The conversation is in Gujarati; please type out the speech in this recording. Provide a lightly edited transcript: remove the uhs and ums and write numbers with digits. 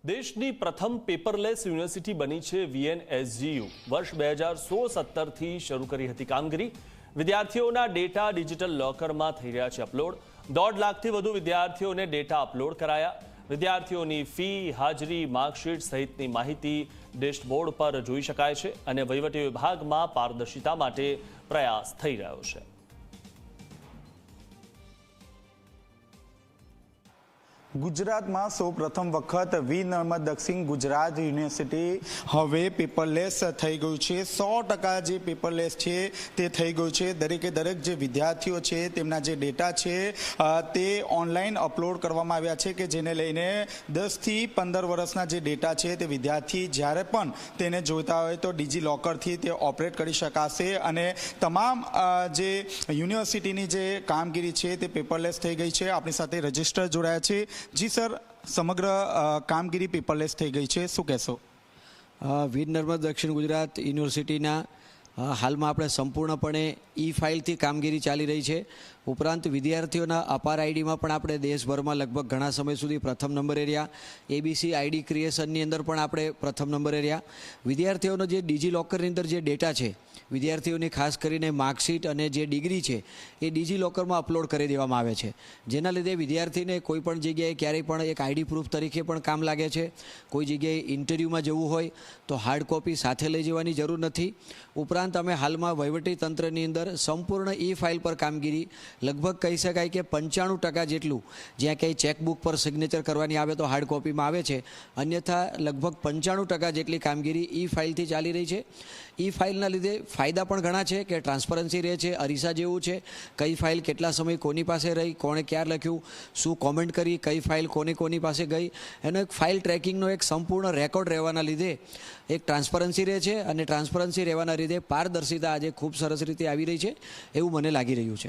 દેશની પ્રથમ પેપરલેસ યુનિવર્સિટી બની છે VNSGU। વર્ષ 2016-17થી શરૂ કરી હતી કામગીરી। વિદ્યાર્થીઓના ડેટા ડિજિટલ લોકરમાં થઈ રહ્યા છે અપલોડ। 1.5 લાખથી વધુ વિદ્યાર્થીઓને ડેટા અપલોડ કરાયા। વિદ્યાર્થીઓની ફી, હાજરી, માર્કશીટ સહિતની માહિતી ડેશબોર્ડ પર જોઈ શકાય છે અને વહીવટી વિભાગમાં પારદર્શિતા માટે પ્રયાસ થઈ રહ્યો છે। ગુજરાતમાં સૌ પ્રથમ વખત વીર નર્મદ દક્ષિણ ગુજરાત યુનિવર્સિટી હવે પેપરલેસ થઈ ગયું છે। 100% જે પેપરલેસ છે તે થઈ ગયું છે। દરેકે દરેક જે વિદ્યાર્થીઓ છે તેમના જે ડેટા છે તે ઓનલાઈન અપલોડ કરવામાં આવ્યા છે કે જેને લઈને 10 થી 15 વર્ષના જે ડેટા છે તે વિદ્યાર્થી જ્યારે પણ તેને જોઈતા હોય તો ડિજી લોકરથી તે ઓપરેટ કરી શકાશે અને તમામ જે યુનિવર્સિટીની જે કામગીરી છે તે પેપરલેસ થઈ ગઈ છે। આપણી સાથે રજિસ્ટર જોડાયા છે। જી સર, સમગ્ર કામગીરી પેપરલેસ થઈ ગઈ છે, શું કહેશો? વીર નર્મદ દક્ષિણ ગુજરાત યુનિવર્સિટીના હાલમાં આપણે સંપૂર્ણપણે ઈ-ફાઇલથી કામગીરી ચાલી રહી છે। ઉપરાંત વિદ્યાર્થીઓના અપાર આઈડીમાં પણ આપણે દેશભરમાં લગભગ ઘણા સમય સુધી પ્રથમ નંબરે રહ્યા। ABC આઈડી ક્રિએશનની અંદર પણ આપણે પ્રથમ નંબરે રહ્યા। વિદ્યાર્થીઓનો જે ડિજી લોકરની અંદર જે ડેટા છે, વિદ્યાર્થીઓની ખાસ કરીને માર્કશીટ અને જે ડિગ્રી છે એ ડિજી લોકરમાં અપલોડ કરી દેવામાં આવે છે, જેના લીધે વિદ્યાર્થીને કોઈ પણ જગ્યાએ ક્યારેય પણ એક આઈડી પ્રૂફ તરીકે પણ કામ લાગે છે। કોઈ જગ્યાએ ઇન્ટરવ્યૂમાં જવું હોય તો હાર્ડ કોપી સાથે લઈ જવાની જરૂર નથી। ઉપરાંત અમે હાલમાં વહીવટી તંત્રની અંદર સંપૂર્ણ ઈ-ફાઇલ પર કામગીરી લગભગ કહી શકાય કે 95% જેટલું, જ્યાં કંઈ ચેકબુક પર સિગ્નેચર કરવાની આવે તો હાર્ડ કોપીમાં આવે છે, અન્યથા લગભગ 95% જેટલી કામગીરી ઈ-ફાઇલથી ચાલી રહી છે। ઈ-ફાઇલના લીધે ફાયદા પણ ઘણા છે કે ટ્રાન્સપરન્સી રહે છે, અરીસા જેવું છે, કઈ ફાઇલ કેટલા સમય કોની પાસે રહી, કોણે ક્યાં લખ્યું, શું કોમેન્ટ કરી, કઈ ફાઇલ કોની પાસે ગઈ, એનો એક ફાઇલ ટ્રેકિંગનો એક સંપૂર્ણ રેકોર્ડ રહેવાના લીધે એક ટ્રાન્સપરન્સી રહે છે અને ટ્રાન્સપરન્સી રહેવાના લીધે પારદર્શિતા આજે ખૂબ સરસ રીતે આવી રહી છે એવું મને લાગી રહ્યું છે।